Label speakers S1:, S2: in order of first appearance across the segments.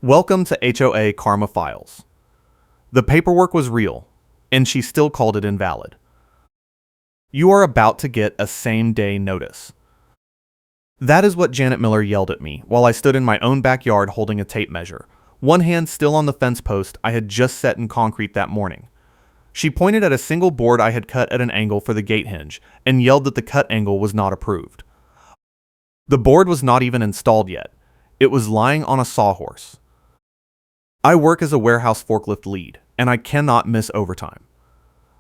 S1: Welcome to HOA Karma Files. The paperwork was real, and she still called it invalid. You are about to get a same-day notice. That is what Janet Miller yelled at me while I stood in my own backyard holding a tape measure, one hand still on the fence post I had just set in concrete that morning. She pointed at a single board I had cut at an angle for the gate hinge and yelled that the cut angle was not approved. The board was not even installed yet. It was lying on a sawhorse. I work as a warehouse forklift lead, and I cannot miss overtime.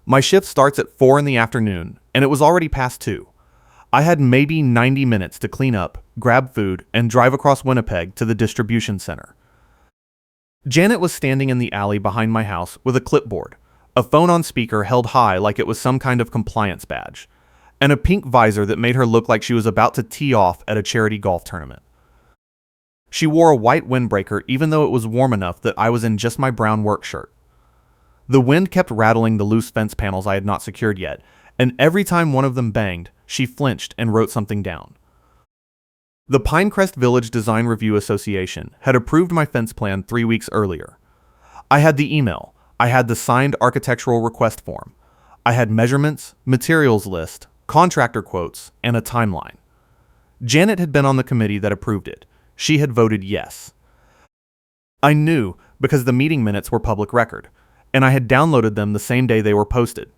S1: My shift starts at 4 in the afternoon, and it was already past 2. I had maybe 90 minutes to clean up, grab food, and drive across Winnipeg to the distribution center. Janet was standing in the alley behind my house with a clipboard, a phone on speaker held high like it was some kind of compliance badge, and a pink visor that made her look like she was about to tee off at a charity golf tournament. She wore a white windbreaker even though it was warm enough that I was in just my brown work shirt. The wind kept rattling the loose fence panels I had not secured yet, and every time one of them banged, she flinched and wrote something down. The Pinecrest Village Design Review Association had approved my fence plan 3 weeks earlier. I had the email, I had the signed architectural request form, I had measurements, materials list, contractor quotes, and a timeline. Janet had been on the committee that approved it. She had voted yes. I knew because the meeting minutes were public record, and I had downloaded them the same day they were posted.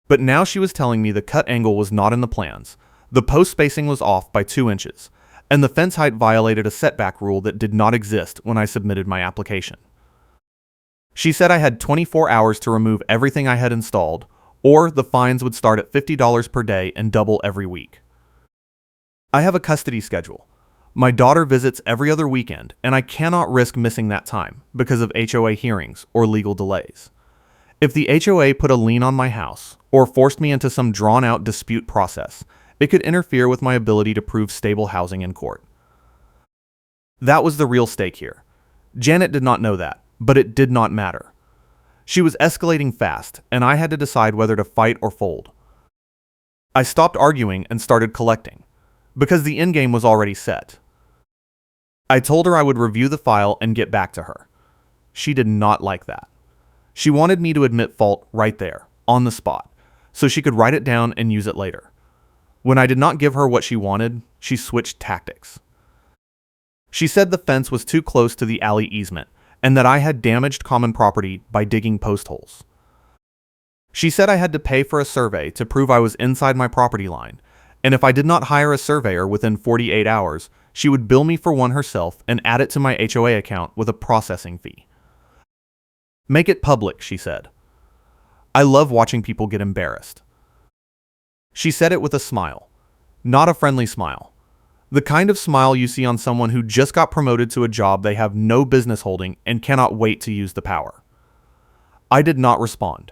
S1: But now she was telling me the cut angle was not in the plans, the post spacing was off by 2 inches, and the fence height violated a setback rule that did not exist when I submitted my application. She said I had 24 hours to remove everything I had installed, or the fines would start at $50 per day and double every week. I have a custody schedule. My daughter visits every other weekend, and I cannot risk missing that time because of HOA hearings or legal delays. If the HOA put a lien on my house or forced me into some drawn-out dispute process, it could interfere with my ability to prove stable housing in court. That was the real stake here. Janet did not know that, but it did not matter. She was escalating fast, and I had to decide whether to fight or fold. I stopped arguing and started collecting, because the endgame was already set. I told her I would review the file and get back to her. She did not like that. She wanted me to admit fault right there, on the spot, so she could write it down and use it later. When I did not give her what she wanted, she switched tactics. She said the fence was too close to the alley easement, and that I had damaged common property by digging post holes. She said I had to pay for a survey to prove I was inside my property line, and if I did not hire a surveyor within 48 hours, she would bill me for one herself and add it to my HOA account with a processing fee. Make it public, she said. I love watching people get embarrassed. She said it with a smile, not a friendly smile. The kind of smile you see on someone who just got promoted to a job they have no business holding and cannot wait to use the power. I did not respond.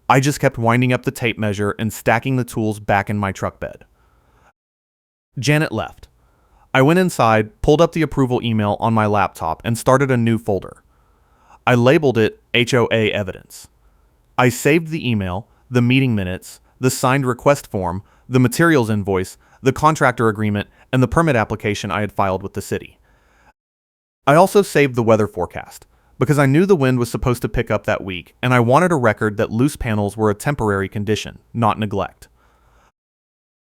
S1: I just kept winding up the tape measure and stacking the tools back in my truck bed. Janet left. I went inside, pulled up the approval email on my laptop, and started a new folder. I labeled it HOA Evidence. I saved the email, the meeting minutes, the signed request form, the materials invoice, the contractor agreement, and the permit application I had filed with the city. I also saved the weather forecast, because I knew the wind was supposed to pick up that week, and I wanted a record that loose panels were a temporary condition, not neglect.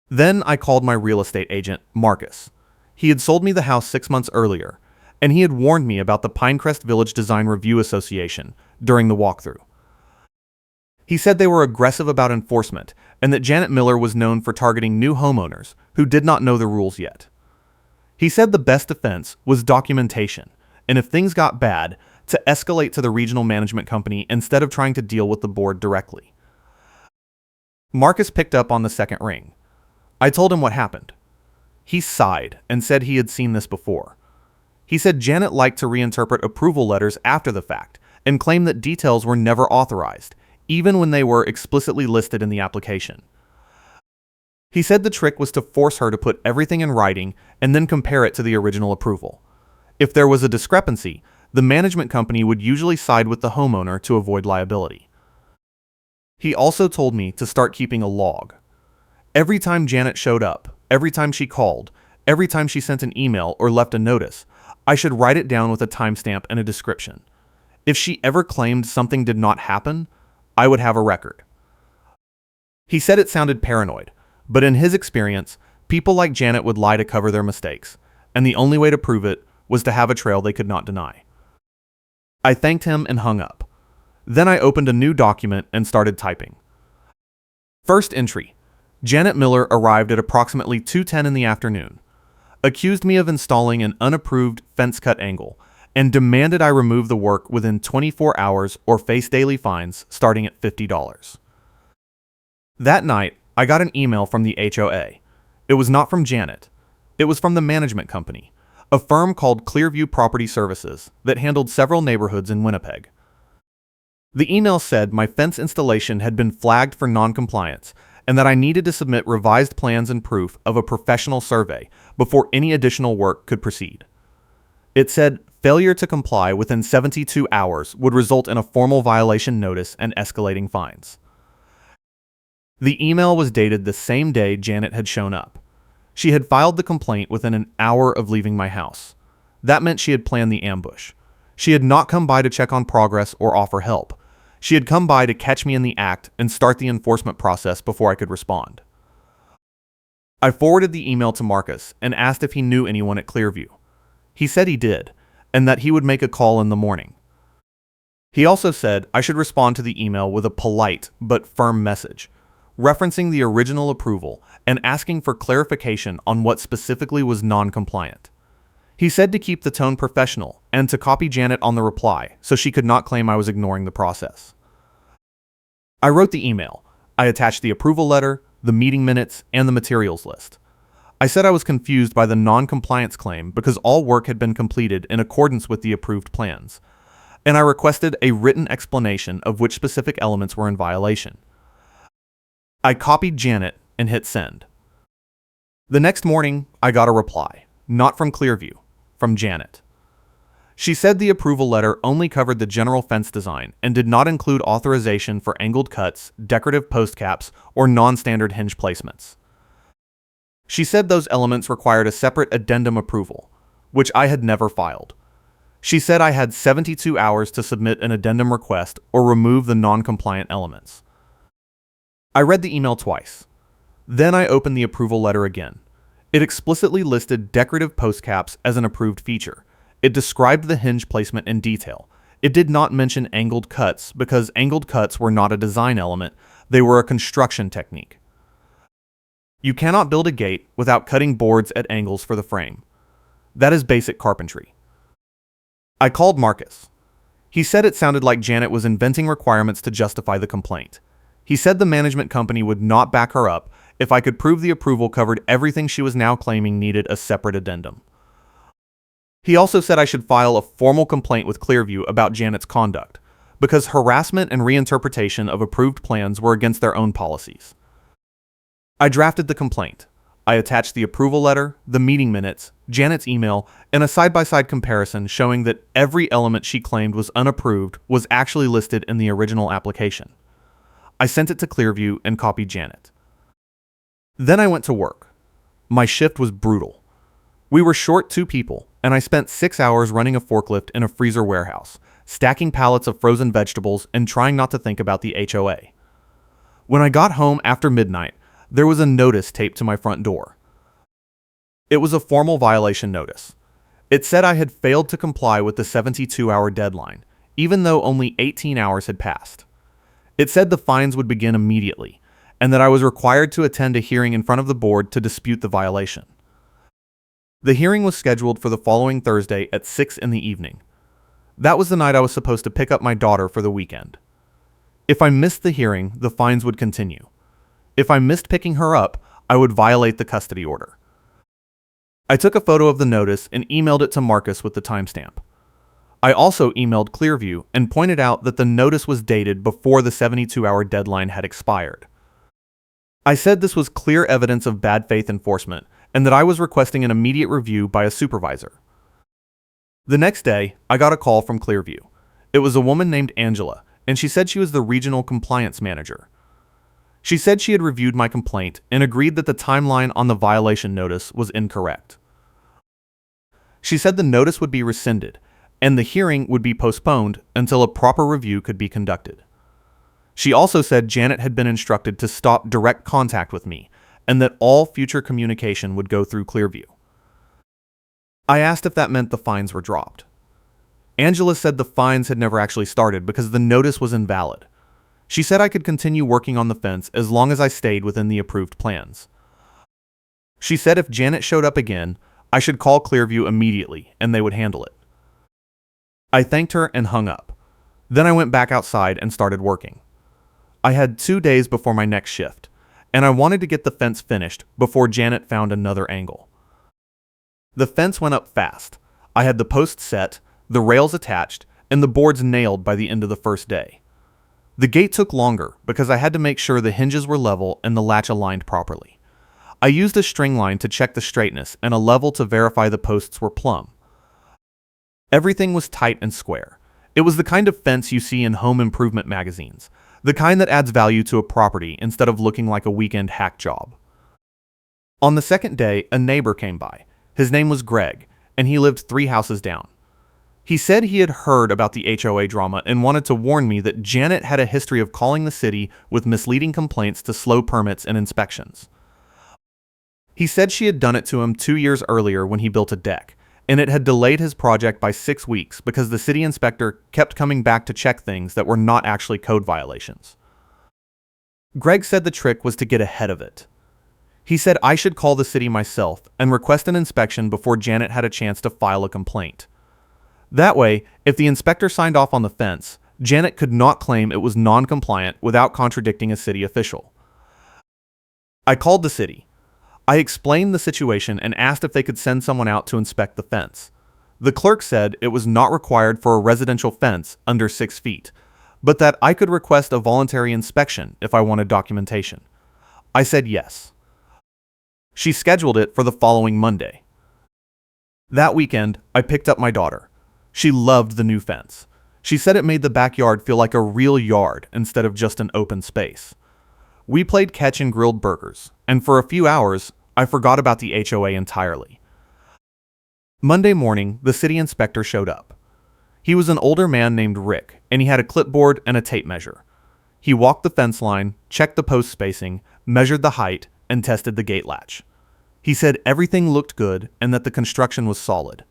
S1: Then I called my real estate agent, Marcus. He had sold me the house 6 months earlier, and he had warned me about the Pinecrest Village Design Review Association during the walkthrough. He said they were aggressive about enforcement, and that Janet Miller was known for targeting new homeowners who did not know the rules yet. He said the best defense was documentation, and if things got bad, to escalate to the regional management company instead of trying to deal with the board directly. Marcus picked up on the second ring. I told him what happened. He sighed and said he had seen this before. He said Janet liked to reinterpret approval letters after the fact and claimed that details were never authorized, even when they were explicitly listed in the application. He said the trick was to force her to put everything in writing and then compare it to the original approval. If there was a discrepancy, the management company would usually side with the homeowner to avoid liability. He also told me to start keeping a log. Every time Janet showed up, every time she called, every time she sent an email or left a notice, I should write it down with a timestamp and a description. If she ever claimed something did not happen, I would have a record. He said it sounded paranoid, but in his experience, people like Janet would lie to cover their mistakes, and the only way to prove it was to have a trail they could not deny. I thanked him and hung up. Then I opened a new document and started typing. First entry. Janet Miller arrived at approximately 2:10 in the afternoon, accused me of installing an unapproved fence cut angle, and demanded I remove the work within 24 hours or face daily fines starting at $50. That night, I got an email from the HOA. It was not from Janet. It was from the management company, a firm called Clearview Property Services that handled several neighborhoods in Winnipeg. The email said my fence installation had been flagged for non-compliance and that I needed to submit revised plans and proof of a professional survey before any additional work could proceed. It said failure to comply within 72 hours would result in a formal violation notice and escalating fines. The email was dated the same day Janet had shown up. She had filed the complaint within an hour of leaving my house. That meant she had planned the ambush. She had not come by to check on progress or offer help. She had come by to catch me in the act and start the enforcement process before I could respond. I forwarded the email to Marcus and asked if he knew anyone at Clearview. He said he did, and that he would make a call in the morning. He also said I should respond to the email with a polite but firm message, referencing the original approval and asking for clarification on what specifically was non-compliant. He said to keep the tone professional and to copy Janet on the reply so she could not claim I was ignoring the process. I wrote the email. I attached the approval letter, the meeting minutes, and the materials list. I said I was confused by the non-compliance claim because all work had been completed in accordance with the approved plans, and I requested a written explanation of which specific elements were in violation. I copied Janet and hit send. The next morning, I got a reply, not from Clearview, from Janet. She said the approval letter only covered the general fence design and did not include authorization for angled cuts, decorative post caps, or non-standard hinge placements. She said those elements required a separate addendum approval, which I had never filed. She said I had 72 hours to submit an addendum request or remove the non-compliant elements. I read the email twice. Then I opened the approval letter again. It explicitly listed decorative post caps as an approved feature. It described the hinge placement in detail. It did not mention angled cuts because angled cuts were not a design element, they were a construction technique. You cannot build a gate without cutting boards at angles for the frame. That is basic carpentry. I called Marcus. He said it sounded like Janet was inventing requirements to justify the complaint. He said the management company would not back her up if I could prove the approval covered everything she was now claiming needed a separate addendum. He also said I should file a formal complaint with Clearview about Janet's conduct, because harassment and reinterpretation of approved plans were against their own policies. I drafted the complaint. I attached the approval letter, the meeting minutes, Janet's email, and a side-by-side comparison showing that every element she claimed was unapproved was actually listed in the original application. I sent it to Clearview and copied Janet. Then I went to work. My shift was brutal. We were short 2 people, and I spent 6 hours running a forklift in a freezer warehouse, stacking pallets of frozen vegetables and trying not to think about the HOA. When I got home after midnight, there was a notice taped to my front door. It was a formal violation notice. It said I had failed to comply with the 72-hour deadline, even though only 18 hours had passed. It said the fines would begin immediately, and that I was required to attend a hearing in front of the board to dispute the violation. The hearing was scheduled for the following Thursday at 6 in the evening. That was the night I was supposed to pick up my daughter for the weekend. If I missed the hearing, the fines would continue. If I missed picking her up, I would violate the custody order. I took a photo of the notice and emailed it to Marcus with the timestamp. I also emailed Clearview and pointed out that the notice was dated before the 72-hour deadline had expired. I said this was clear evidence of bad faith enforcement and that I was requesting an immediate review by a supervisor. The next day, I got a call from Clearview. It was a woman named Angela, and she said she was the regional compliance manager. She said she had reviewed my complaint and agreed that the timeline on the violation notice was incorrect. She said the notice would be rescinded, and the hearing would be postponed until a proper review could be conducted. She also said Janet had been instructed to stop direct contact with me, and that all future communication would go through Clearview. I asked if that meant the fines were dropped. Angela said the fines had never actually started because the notice was invalid. She said I could continue working on the fence as long as I stayed within the approved plans. She said if Janet showed up again, I should call Clearview immediately and they would handle it. I thanked her and hung up. Then I went back outside and started working. I had 2 days before my next shift, and I wanted to get the fence finished before Janet found another angle. The fence went up fast. I had the posts set, the rails attached, and the boards nailed by the end of the first day. The gate took longer because I had to make sure the hinges were level and the latch aligned properly. I used a string line to check the straightness and a level to verify the posts were plumb. Everything was tight and square. It was the kind of fence you see in home improvement magazines, the kind that adds value to a property instead of looking like a weekend hack job. On the second day, a neighbor came by. His name was Greg, and he lived 3 houses down. He said he had heard about the HOA drama and wanted to warn me that Janet had a history of calling the city with misleading complaints to slow permits and inspections. He said she had done it to him 2 years earlier when he built a deck, and it had delayed his project by 6 weeks because the city inspector kept coming back to check things that were not actually code violations. Greg said the trick was to get ahead of it. He said I should call the city myself and request an inspection before Janet had a chance to file a complaint. That way, if the inspector signed off on the fence, Janet could not claim it was non-compliant without contradicting a city official. I called the city. I explained the situation and asked if they could send someone out to inspect the fence. The clerk said it was not required for a residential fence under 6 feet, but that I could request a voluntary inspection if I wanted documentation. I said yes. She scheduled it for the following Monday. That weekend, I picked up my daughter. She loved the new fence. She said it made the backyard feel like a real yard instead of just an open space. We played catch and grilled burgers, and for a few hours, I forgot about the HOA entirely. Monday morning, the city inspector showed up. He was an older man named Rick, and he had a clipboard and a tape measure. He walked the fence line, checked the post spacing, measured the height, and tested the gate latch. He said everything looked good and that the construction was solid.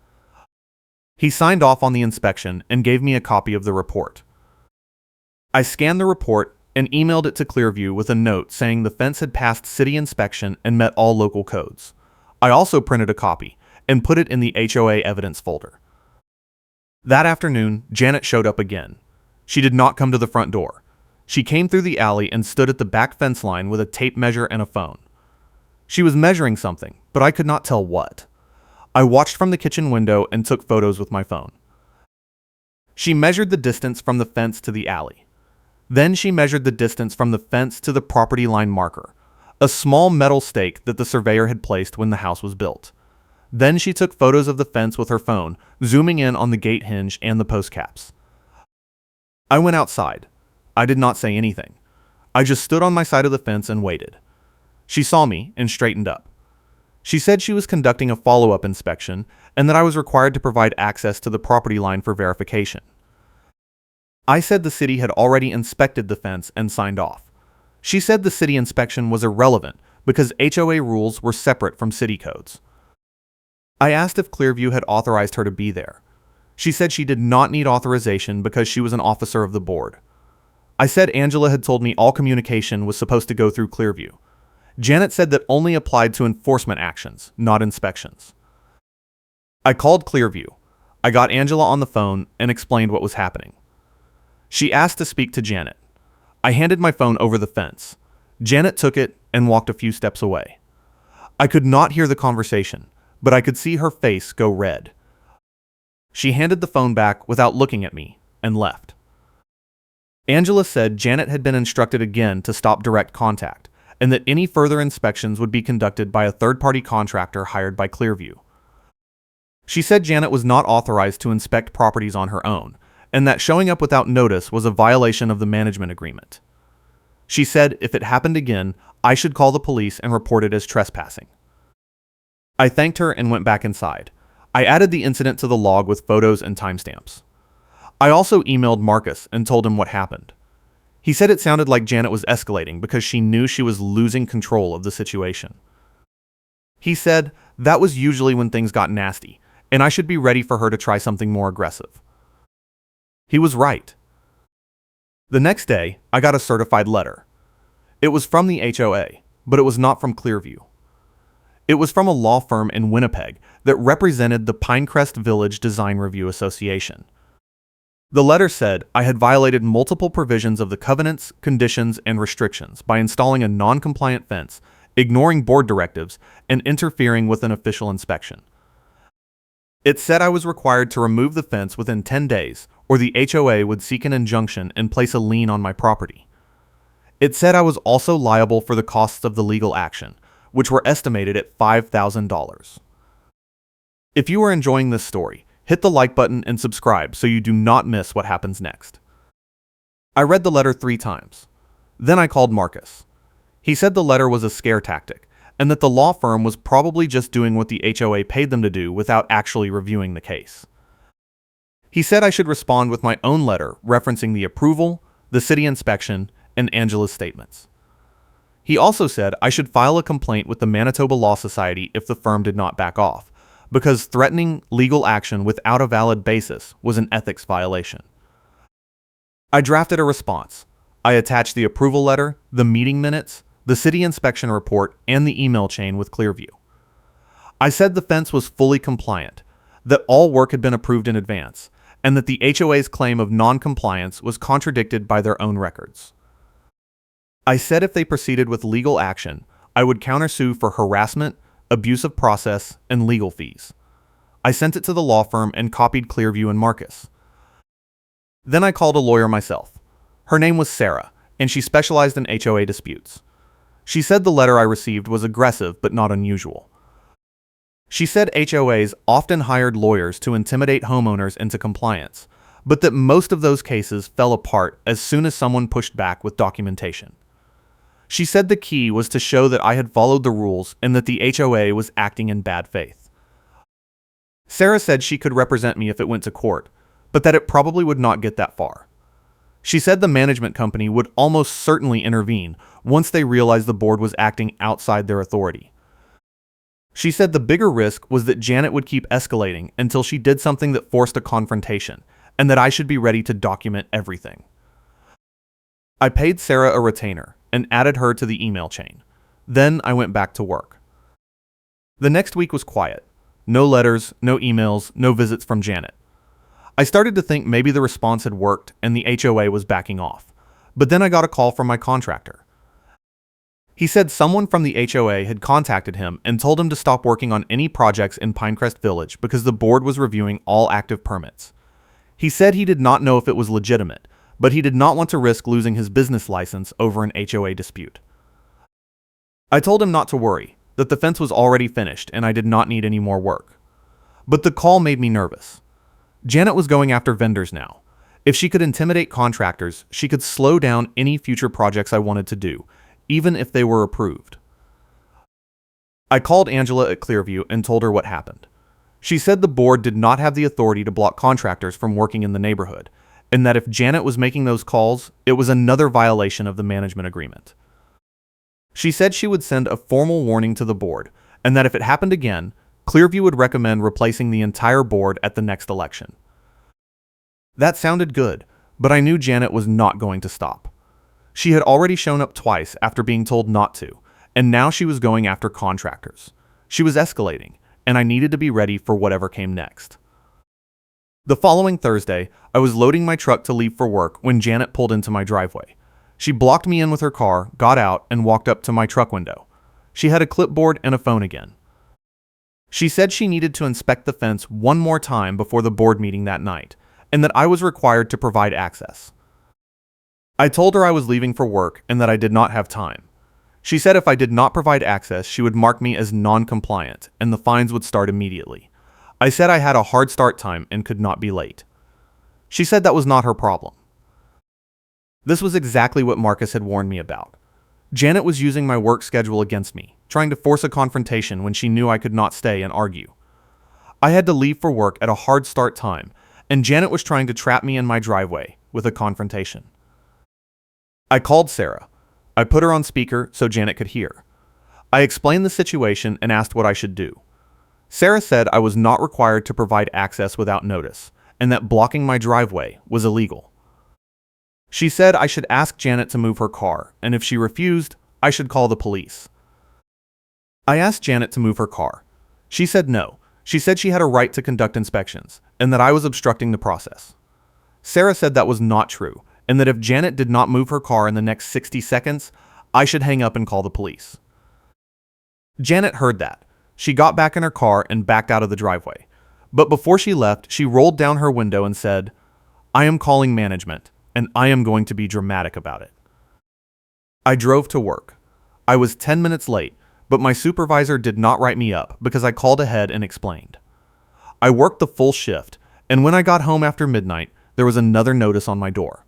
S1: He signed off on the inspection and gave me a copy of the report. I scanned the report and emailed it to Clearview with a note saying the fence had passed city inspection and met all local codes. I also printed a copy and put it in the HOA evidence folder. That afternoon, Janet showed up again. She did not come to the front door. She came through the alley and stood at the back fence line with a tape measure and a phone. She was measuring something, but I could not tell what. I watched from the kitchen window and took photos with my phone. She measured the distance from the fence to the alley. Then she measured the distance from the fence to the property line marker, a small metal stake that the surveyor had placed when the house was built. Then she took photos of the fence with her phone, zooming in on the gate hinge and the post caps. I went outside. I did not say anything. I just stood on my side of the fence and waited. She saw me and straightened up. She said she was conducting a follow-up inspection and that I was required to provide access to the property line for verification. I said the city had already inspected the fence and signed off. She said the city inspection was irrelevant because HOA rules were separate from city codes. I asked if Clearview had authorized her to be there. She said she did not need authorization because she was an officer of the board. I said Angela had told me all communication was supposed to go through Clearview. Janet said that only applied to enforcement actions, not inspections. I called Clearview. I got Angela on the phone and explained what was happening. She asked to speak to Janet. I handed my phone over the fence. Janet took it and walked a few steps away. I could not hear the conversation, but I could see her face go red. She handed the phone back without looking at me and left. Angela said Janet had been instructed again to stop direct contact, and that any further inspections would be conducted by a third-party contractor hired by Clearview. She said Janet was not authorized to inspect properties on her own, and that showing up without notice was a violation of the management agreement. She said if it happened again, I should call the police and report it as trespassing. I thanked her and went back inside. I added the incident to the log with photos and timestamps. I also emailed Marcus and told him what happened. He said it sounded like Janet was escalating because she knew she was losing control of the situation. He said that was usually when things got nasty, and I should be ready for her to try something more aggressive. He was right. The next day, I got a certified letter. It was from the HOA, but it was not from Clearview. It was from a law firm in Winnipeg that represented the Pinecrest Village Design Review Association. The letter said I had violated multiple provisions of the covenants, conditions, and restrictions by installing a non-compliant fence, ignoring board directives, and interfering with an official inspection. It said I was required to remove the fence within 10 days, or the HOA would seek an injunction and place a lien on my property. It said I was also liable for the costs of the legal action, which were estimated at $5,000. If you are enjoying this story, hit the like button and subscribe so you do not miss what happens next. I read the letter 3 times. Then I called Marcus. He said the letter was a scare tactic, and that the law firm was probably just doing what the HOA paid them to do without actually reviewing the case. He said I should respond with my own letter referencing the approval, the city inspection, and Angela's statements. He also said I should file a complaint with the Manitoba Law Society if the firm did not back off, because threatening legal action without a valid basis was an ethics violation. I drafted a response. I attached the approval letter, the meeting minutes, the city inspection report, and the email chain with Clearview. I said the fence was fully compliant, that all work had been approved in advance, and that the HOA's claim of non-compliance was contradicted by their own records. I said if they proceeded with legal action, I would countersue for harassment, abuse of process, and legal fees. I sent it to the law firm and copied Clearview and Marcus. Then I called a lawyer myself. Her name was Sarah, and she specialized in HOA disputes. She said the letter I received was aggressive but not unusual. She said HOAs often hired lawyers to intimidate homeowners into compliance, but that most of those cases fell apart as soon as someone pushed back with documentation. She said the key was to show that I had followed the rules and that the HOA was acting in bad faith. Sarah said she could represent me if it went to court, but that it probably would not get that far. She said the management company would almost certainly intervene once they realized the board was acting outside their authority. She said the bigger risk was that Janet would keep escalating until she did something that forced a confrontation, and that I should be ready to document everything. I paid Sarah a retainer and added her to the email chain. Then I went back to work. The next week was quiet. No letters, no emails, no visits from Janet. I started to think maybe the response had worked and the HOA was backing off. But then I got a call from my contractor. He said someone from the HOA had contacted him and told him to stop working on any projects in Pinecrest Village because the board was reviewing all active permits. He said he did not know if it was legitimate, but he did not want to risk losing his business license over an HOA dispute. I told him not to worry, that the fence was already finished and I did not need any more work. But the call made me nervous. Janet was going after vendors now. If she could intimidate contractors, she could slow down any future projects I wanted to do, even if they were approved. I called Angela at Clearview and told her what happened. She said the board did not have the authority to block contractors from working in the neighborhood, and that if Janet was making those calls, it was another violation of the management agreement. She said she would send a formal warning to the board, and that if it happened again, Clearview would recommend replacing the entire board at the next election. That sounded good, but I knew Janet was not going to stop. She had already shown up twice after being told not to, and now she was going after contractors. She was escalating, and I needed to be ready for whatever came next. The following Thursday, I was loading my truck to leave for work when Janet pulled into my driveway. She blocked me in with her car, got out, and walked up to my truck window. She had a clipboard and a phone again. She said she needed to inspect the fence one more time before the board meeting that night, and that I was required to provide access. I told her I was leaving for work and that I did not have time. She said if I did not provide access, she would mark me as non-compliant, and the fines would start immediately. I said I had a hard start time and could not be late. She said that was not her problem. This was exactly what Marcus had warned me about. Janet was using my work schedule against me, trying to force a confrontation when she knew I could not stay and argue. I had to leave for work at a hard start time, and Janet was trying to trap me in my driveway with a confrontation. I called Sarah. I put her on speaker so Janet could hear. I explained the situation and asked what I should do. Sarah said I was not required to provide access without notice, and that blocking my driveway was illegal. She said I should ask Janet to move her car, and if she refused, I should call the police. I asked Janet to move her car. She said no. She said she had a right to conduct inspections, and that I was obstructing the process. Sarah said that was not true, and that if Janet did not move her car in the next 60 seconds, I should hang up and call the police. Janet heard that. She got back in her car and backed out of the driveway. But before she left, she rolled down her window and said, "I am calling management, and I am going to be dramatic about it." I drove to work. I was 10 minutes late, but my supervisor did not write me up because I called ahead and explained. I worked the full shift, and when I got home after midnight, there was another notice on my door.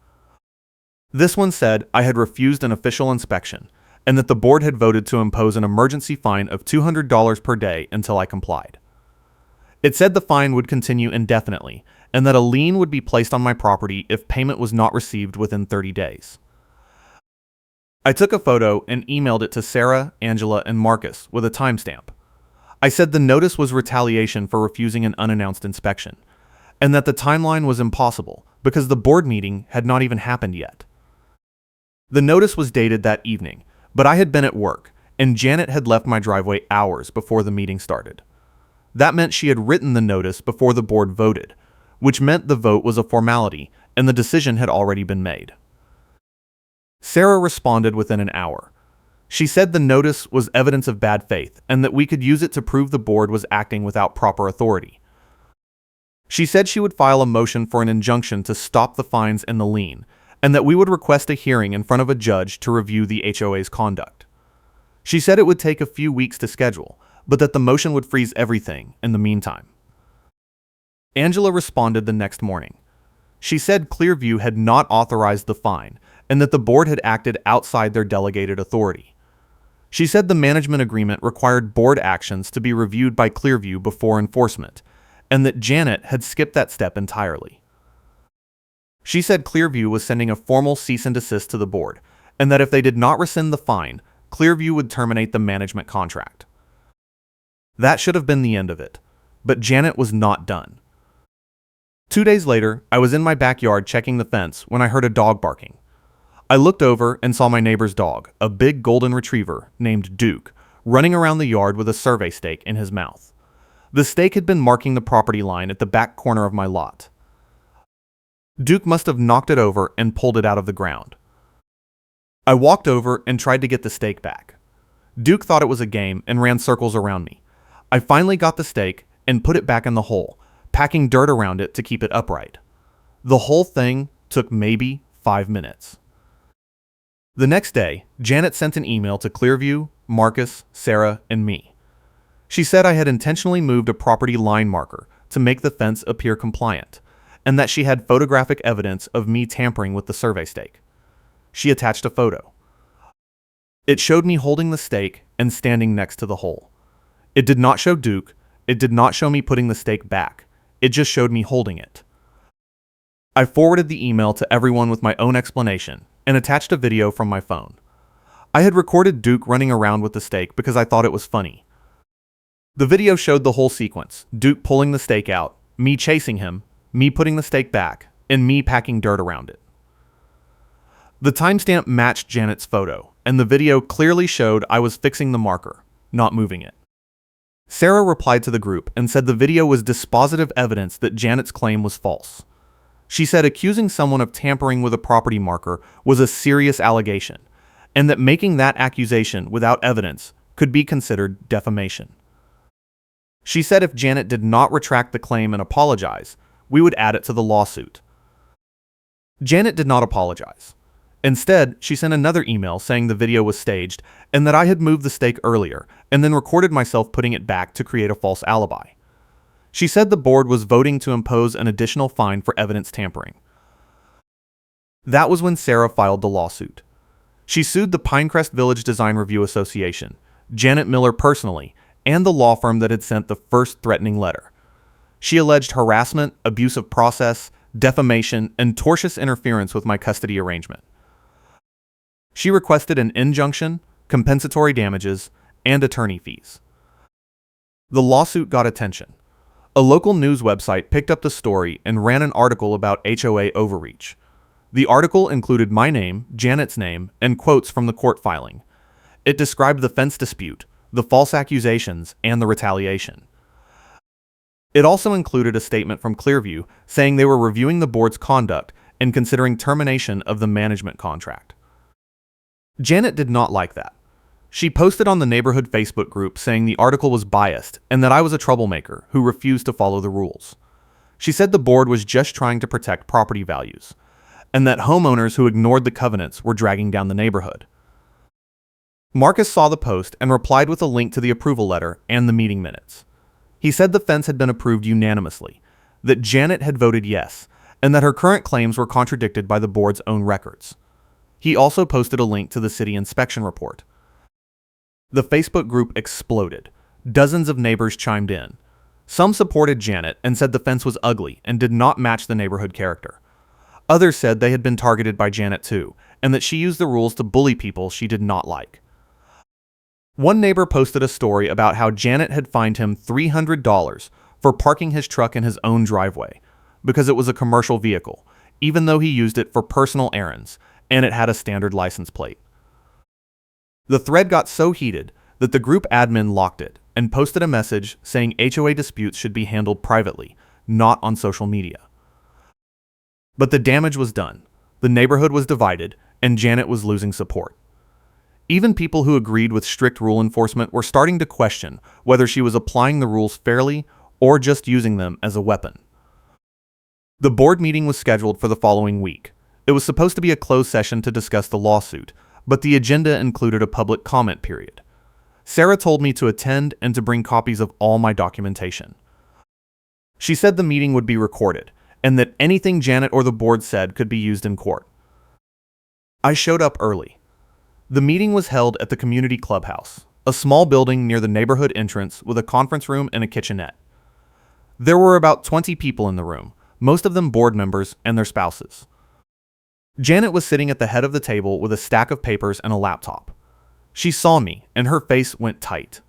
S1: This one said I had refused an official inspection, and that the board had voted to impose an emergency fine of $200 per day until I complied. It said the fine would continue indefinitely, and that a lien would be placed on my property if payment was not received within 30 days. I took a photo and emailed it to Sarah, Angela, and Marcus with a timestamp. I said the notice was retaliation for refusing an unannounced inspection, and that the timeline was impossible because the board meeting had not even happened yet. The notice was dated that evening, but I had been at work, and Janet had left my driveway hours before the meeting started. That meant she had written the notice before the board voted, which meant the vote was a formality and the decision had already been made. Sarah responded within an hour. She said the notice was evidence of bad faith and that we could use it to prove the board was acting without proper authority. She said she would file a motion for an injunction to stop the fines and the lien, and that we would request a hearing in front of a judge to review the HOA's conduct. She said it would take a few weeks to schedule, but that the motion would freeze everything in the meantime. Angela responded the next morning. She said Clearview had not authorized the fine and that the board had acted outside their delegated authority. She said the management agreement required board actions to be reviewed by Clearview before enforcement, and that Janet had skipped that step entirely. She said Clearview was sending a formal cease and desist to the board, and that if they did not rescind the fine, Clearview would terminate the management contract. That should have been the end of it, but Janet was not done. 2 days later, I was in my backyard checking the fence when I heard a dog barking. I looked over and saw my neighbor's dog, a big golden retriever named Duke, running around the yard with a survey stake in his mouth. The stake had been marking the property line at the back corner of my lot. Duke must have knocked it over and pulled it out of the ground. I walked over and tried to get the stake back. Duke thought it was a game and ran circles around me. I finally got the stake and put it back in the hole, packing dirt around it to keep it upright. The whole thing took maybe 5 minutes. The next day, Janet sent an email to Clearview, Marcus, Sarah, and me. She said I had intentionally moved a property line marker to make the fence appear compliant, and that she had photographic evidence of me tampering with the survey stake. She attached a photo. It showed me holding the stake and standing next to the hole. It did not show Duke. It did not show me putting the stake back. It just showed me holding it. I forwarded the email to everyone with my own explanation and attached a video from my phone. I had recorded Duke running around with the stake because I thought it was funny. The video showed the whole sequence: Duke pulling the stake out, me chasing him, me putting the stake back, and me packing dirt around it. The timestamp matched Janet's photo, and the video clearly showed I was fixing the marker, not moving it. Sarah replied to the group and said the video was dispositive evidence that Janet's claim was false. She said accusing someone of tampering with a property marker was a serious allegation, and that making that accusation without evidence could be considered defamation. She said if Janet did not retract the claim and apologize, we would add it to the lawsuit. Janet did not apologize. Instead, she sent another email saying the video was staged and that I had moved the stake earlier and then recorded myself putting it back to create a false alibi. She said the board was voting to impose an additional fine for evidence tampering. That was when Sarah filed the lawsuit. She sued the Pinecrest Village Design Review Association, Janet Miller personally, and the law firm that had sent the first threatening letter. She alleged harassment, abuse of process, defamation, and tortious interference with my custody arrangement. She requested an injunction, compensatory damages, and attorney fees. The lawsuit got attention. A local news website picked up the story and ran an article about HOA overreach. The article included my name, Janet's name, and quotes from the court filing. It described the fence dispute, the false accusations, and the retaliation. It also included a statement from Clearview saying they were reviewing the board's conduct and considering termination of the management contract. Janet did not like that. She posted on the neighborhood Facebook group saying the article was biased and that I was a troublemaker who refused to follow the rules. She said the board was just trying to protect property values, and that homeowners who ignored the covenants were dragging down the neighborhood. Marcus saw the post and replied with a link to the approval letter and the meeting minutes. He said the fence had been approved unanimously, that Janet had voted yes, and that her current claims were contradicted by the board's own records. He also posted a link to the city inspection report. The Facebook group exploded. Dozens of neighbors chimed in. Some supported Janet and said the fence was ugly and did not match the neighborhood character. Others said they had been targeted by Janet too, and that she used the rules to bully people she did not like. One neighbor posted a story about how Janet had fined him $300 for parking his truck in his own driveway because it was a commercial vehicle, even though he used it for personal errands and it had a standard license plate. The thread got so heated that the group admin locked it and posted a message saying HOA disputes should be handled privately, not on social media. But the damage was done. The neighborhood was divided, and Janet was losing support. Even people who agreed with strict rule enforcement were starting to question whether she was applying the rules fairly or just using them as a weapon. The board meeting was scheduled for the following week. It was supposed to be a closed session to discuss the lawsuit, but the agenda included a public comment period. Sarah told me to attend and to bring copies of all my documentation. She said the meeting would be recorded, and that anything Janet or the board said could be used in court. I showed up early. The meeting was held at the community clubhouse, a small building near the neighborhood entrance with a conference room and a kitchenette. There were about 20 people in the room, most of them board members and their spouses. Janet was sitting at the head of the table with a stack of papers and a laptop. She saw me, and her face went tight.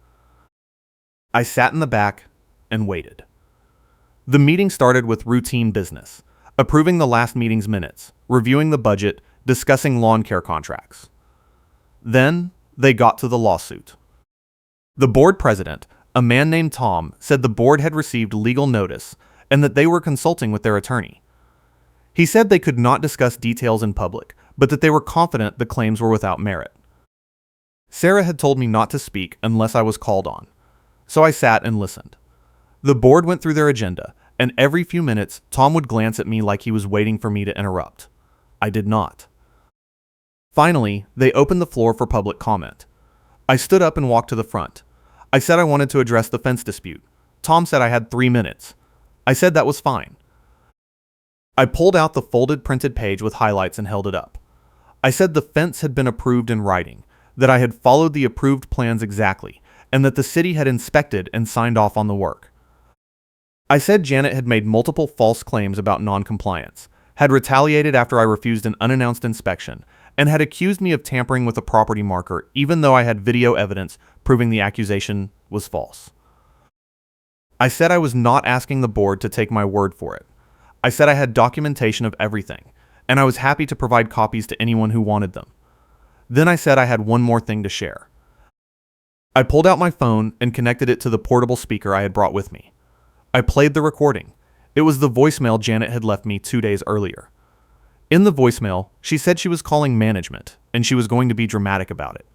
S1: I sat in the back and waited. The meeting started with routine business, approving the last meeting's minutes, reviewing the budget, discussing lawn care contracts. Then they got to the lawsuit. The board president, a man named Tom, said the board had received legal notice and that they were consulting with their attorney. He said they could not discuss details in public, but that they were confident the claims were without merit. Sarah had told me not to speak unless I was called on, so I sat and listened. The board went through their agenda, and every few minutes Tom would glance at me like he was waiting for me to interrupt. I did not. Finally, they opened the floor for public comment. I stood up and walked to the front. I said I wanted to address the fence dispute. Tom said I had 3 minutes. I said that was fine. I pulled out the folded printed page with highlights and held it up. I said the fence had been approved in writing, that I had followed the approved plans exactly, and that the city had inspected and signed off on the work. I said Janet had made multiple false claims about non-compliance, had retaliated after I refused an unannounced inspection, and had accused me of tampering with a property marker even though I had video evidence proving the accusation was false. I said I was not asking the board to take my word for it. I said I had documentation of everything, and I was happy to provide copies to anyone who wanted them. Then I said I had one more thing to share. I pulled out my phone and connected it to the portable speaker I had brought with me. I played the recording. It was the voicemail Janet had left me 2 days earlier. In the voicemail, she said she was calling management, and she was going to be dramatic about it.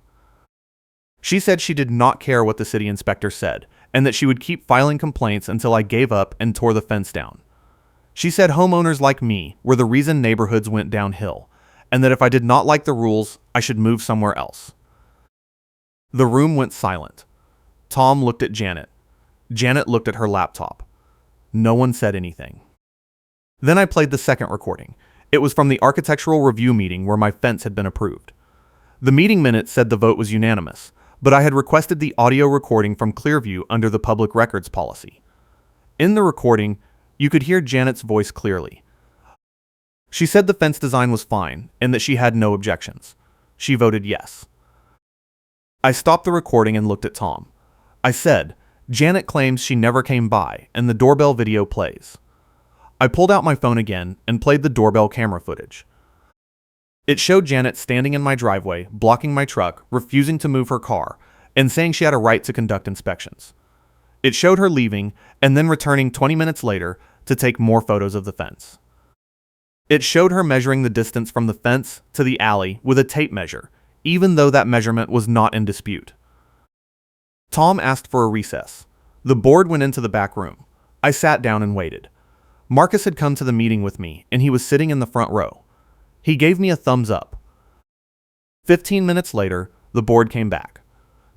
S1: She said she did not care what the city inspector said, and that she would keep filing complaints until I gave up and tore the fence down. She said homeowners like me were the reason neighborhoods went downhill, and that if I did not like the rules, I should move somewhere else. The room went silent. Tom looked at Janet. Janet looked at her laptop. No one said anything. Then I played the second recording. It was from the architectural review meeting where my fence had been approved. The meeting minutes said the vote was unanimous, but I had requested the audio recording from Clearview under the public records policy. In the recording, you could hear Janet's voice clearly. She said the fence design was fine and that she had no objections. She voted yes. I stopped the recording and looked at Tom. I said, "Janet claims she never came by, and the doorbell video plays." I pulled out my phone again and played the doorbell camera footage. It showed Janet standing in my driveway, blocking my truck, refusing to move her car, and saying she had a right to conduct inspections. It showed her leaving and then returning 20 minutes later to take more photos of the fence. It showed her measuring the distance from the fence to the alley with a tape measure, even though that measurement was not in dispute. Tom asked for a recess. The board went into the back room. I sat down and waited. Marcus had come to the meeting with me, and he was sitting in the front row. He gave me a thumbs up. 15 minutes later, the board came back.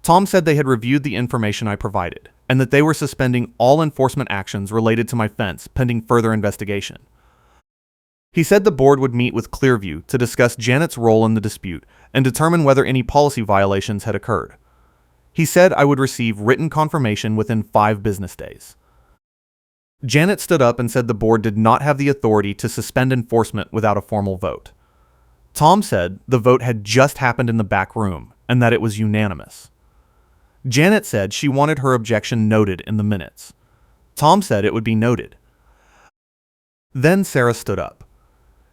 S1: Tom said they had reviewed the information I provided, and that they were suspending all enforcement actions related to my fence pending further investigation. He said the board would meet with Clearview to discuss Janet's role in the dispute and determine whether any policy violations had occurred. He said I would receive written confirmation within 5 business days. Janet stood up and said the board did not have the authority to suspend enforcement without a formal vote. Tom said the vote had just happened in the back room and that it was unanimous. Janet said she wanted her objection noted in the minutes. Tom said it would be noted. Then Sarah stood up.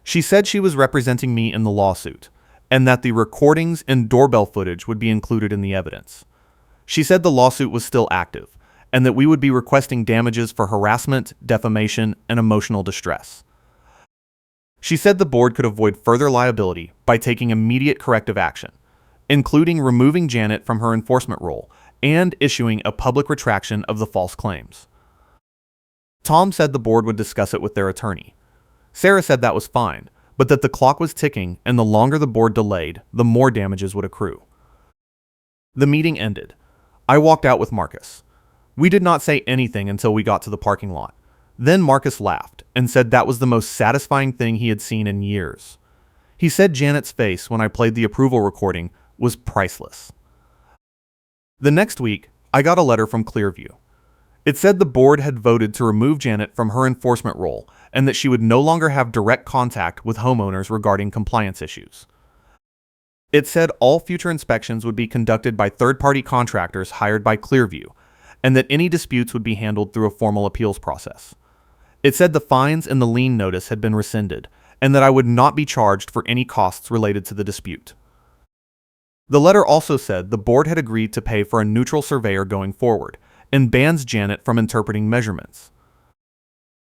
S1: She said she was representing me in the lawsuit, and that the recordings and doorbell footage would be included in the evidence. She said the lawsuit was still active, and that we would be requesting damages for harassment, defamation, and emotional distress. She said the board could avoid further liability by taking immediate corrective action, including removing Janet from her enforcement role and issuing a public retraction of the false claims. Tom said the board would discuss it with their attorney. Sarah said that was fine, but that the clock was ticking and the longer the board delayed, the more damages would accrue. The meeting ended. I walked out with Marcus. We did not say anything until we got to the parking lot. Then Marcus laughed and said that was the most satisfying thing he had seen in years. He said Janet's face when I played the approval recording was priceless. The next week, I got a letter from Clearview. It said the board had voted to remove Janet from her enforcement role and that she would no longer have direct contact with homeowners regarding compliance issues. It said all future inspections would be conducted by third-party contractors hired by Clearview, and that any disputes would be handled through a formal appeals process. It said the fines and the lien notice had been rescinded, and that I would not be charged for any costs related to the dispute. The letter also said the board had agreed to pay for a neutral surveyor going forward, and bans Janet from interpreting measurements.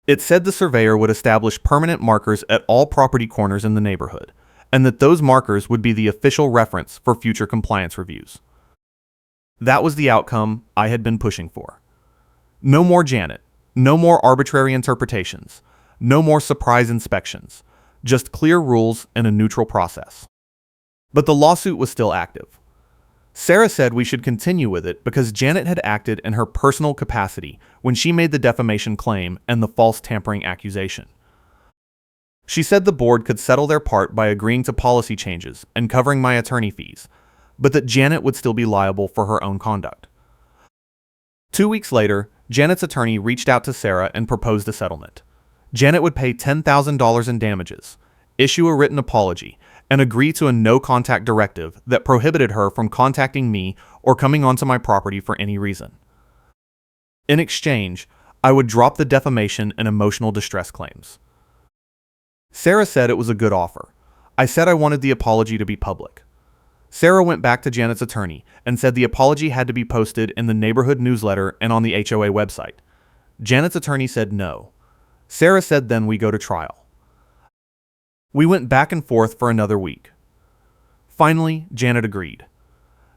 S1: It said the surveyor would establish permanent markers at all property corners in the neighborhood, and that those markers would be the official reference for future compliance reviews. That was the outcome I had been pushing for. No more Janet, no more arbitrary interpretations, no more surprise inspections, just clear rules and a neutral process. But the lawsuit was still active. Sarah said we should continue with it because Janet had acted in her personal capacity when she made the defamation claim and the false tampering accusation. She said the board could settle their part by agreeing to policy changes and covering my attorney fees, but that Janet would still be liable for her own conduct. 2 weeks later, Janet's attorney reached out to Sarah and proposed a settlement. Janet would pay $10,000 in damages, issue a written apology, and agree to a no-contact directive that prohibited her from contacting me or coming onto my property for any reason. In exchange, I would drop the defamation and emotional distress claims. Sarah said it was a good offer. I said I wanted the apology to be public. Sarah went back to Janet's attorney and said the apology had to be posted in the neighborhood newsletter and on the HOA website. Janet's attorney said no. Sarah said then we go to trial. We went back and forth for another week. Finally, Janet agreed.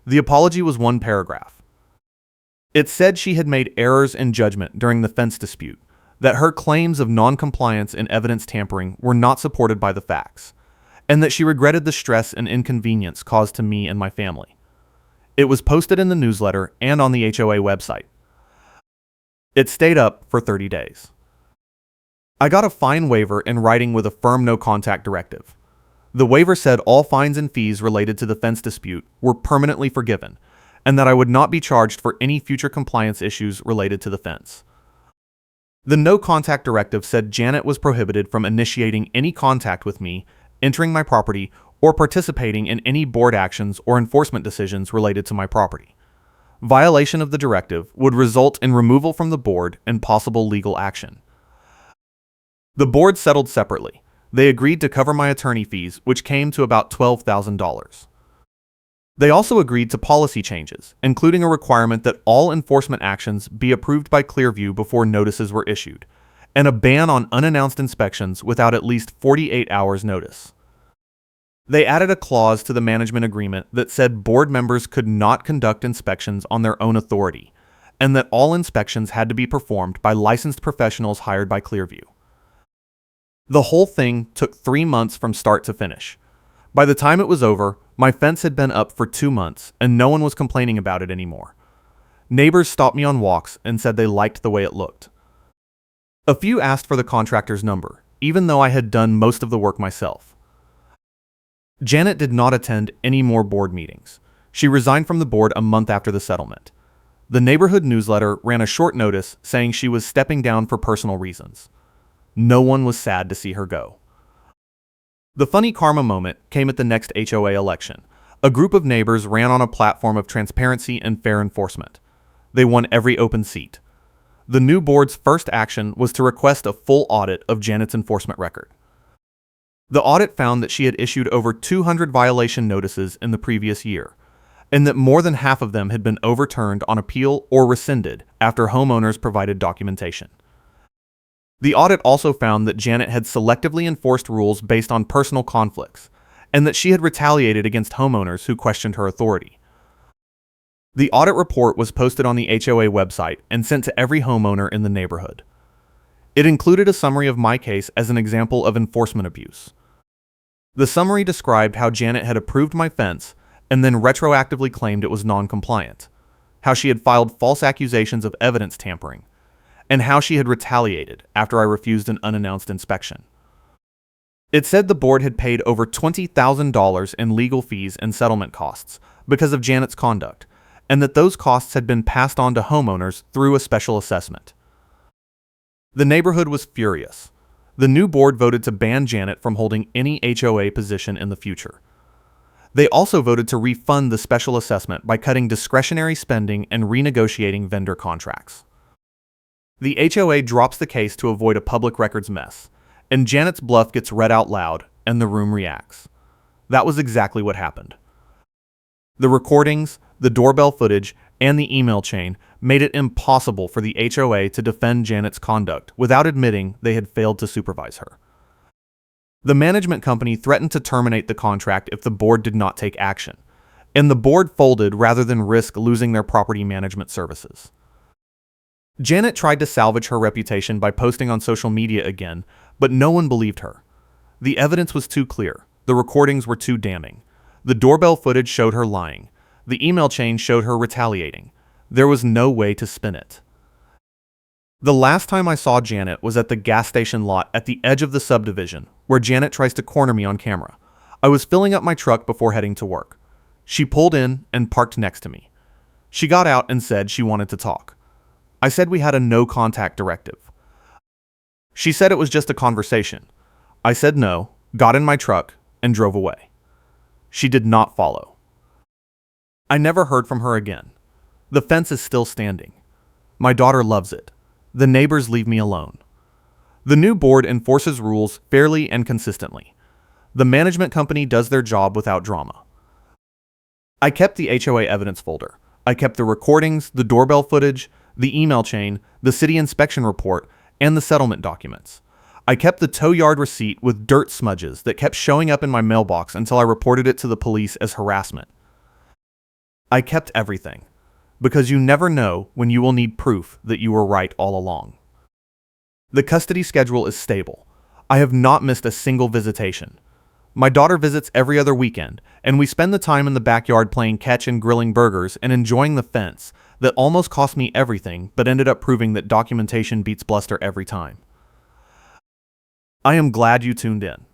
S1: The apology was 1 paragraph. It said she had made errors in judgment during the fence dispute, that her claims of non-compliance and evidence tampering were not supported by the facts, and that she regretted the stress and inconvenience caused to me and my family. It was posted in the newsletter and on the HOA website. It stayed up for 30 days. I got a fine waiver in writing with a firm no-contact directive. The waiver said all fines and fees related to the fence dispute were permanently forgiven, and that I would not be charged for any future compliance issues related to the fence. The no contact directive said Janet was prohibited from initiating any contact with me, entering my property, or participating in any board actions or enforcement decisions related to my property. Violation of the directive would result in removal from the board and possible legal action. The board settled separately. They agreed to cover my attorney fees, which came to about $12,000. They also agreed to policy changes, including a requirement that all enforcement actions be approved by Clearview before notices were issued, and a ban on unannounced inspections without at least 48 hours notice. They added a clause to the management agreement that said board members could not conduct inspections on their own authority, and that all inspections had to be performed by licensed professionals hired by Clearview. The whole thing took 3 months from start to finish. By the time it was over, my fence had been up for 2 months, and no one was complaining about it anymore. Neighbors stopped me on walks and said they liked the way it looked. A few asked for the contractor's number, even though I had done most of the work myself. Janet did not attend any more board meetings. She resigned from the board a month after the settlement. The neighborhood newsletter ran a short notice saying she was stepping down for personal reasons. No one was sad to see her go. The funny karma moment came at the next HOA election. A group of neighbors ran on a platform of transparency and fair enforcement. They won every open seat. The new board's first action was to request a full audit of Janet's enforcement record. The audit found that she had issued over 200 violation notices in the previous year, and that more than half of them had been overturned on appeal or rescinded after homeowners provided documentation. The audit also found that Janet had selectively enforced rules based on personal conflicts, and that she had retaliated against homeowners who questioned her authority. The audit report was posted on the HOA website and sent to every homeowner in the neighborhood. It included a summary of my case as an example of enforcement abuse. The summary described how Janet had approved my fence and then retroactively claimed it was non-compliant, how she had filed false accusations of evidence tampering, and how she had retaliated after I refused an unannounced inspection. It said the board had paid over $20,000 in legal fees and settlement costs because of Janet's conduct, and that those costs had been passed on to homeowners through a special assessment. The neighborhood was furious. The new board voted to ban Janet from holding any HOA position in the future. They also voted to refund the special assessment by cutting discretionary spending and renegotiating vendor contracts. The HOA drops the case to avoid a public records mess, and Janet's bluff gets read out loud, and the room reacts. That was exactly what happened. The recordings, the doorbell footage, and the email chain made it impossible for the HOA to defend Janet's conduct without admitting they had failed to supervise her. The management company threatened to terminate the contract if the board did not take action, and the board folded rather than risk losing their property management services. Janet tried to salvage her reputation by posting on social media again, but no one believed her. The evidence was too clear. The recordings were too damning. The doorbell footage showed her lying. The email chain showed her retaliating. There was no way to spin it. The last time I saw Janet was at the gas station lot at the edge of the subdivision, where Janet tries to corner me on camera. I was filling up my truck before heading to work. She pulled in and parked next to me. She got out and said she wanted to talk. I said we had a no-contact directive. She said it was just a conversation. I said no, got in my truck, and drove away. She did not follow. I never heard from her again. The fence is still standing. My daughter loves it. The neighbors leave me alone. The new board enforces rules fairly and consistently. The management company does their job without drama. I kept the HOA evidence folder. I kept the recordings, the doorbell footage, the email chain, the city inspection report, and the settlement documents. I kept the tow yard receipt with dirt smudges that kept showing up in my mailbox until I reported it to the police as harassment. I kept everything, because you never know when you will need proof that you were right all along. The custody schedule is stable. I have not missed a single visitation. My daughter visits every other weekend, and we spend the time in the backyard playing catch and grilling burgers and enjoying the fence that almost cost me everything but ended up proving that documentation beats bluster every time. I am glad you tuned in.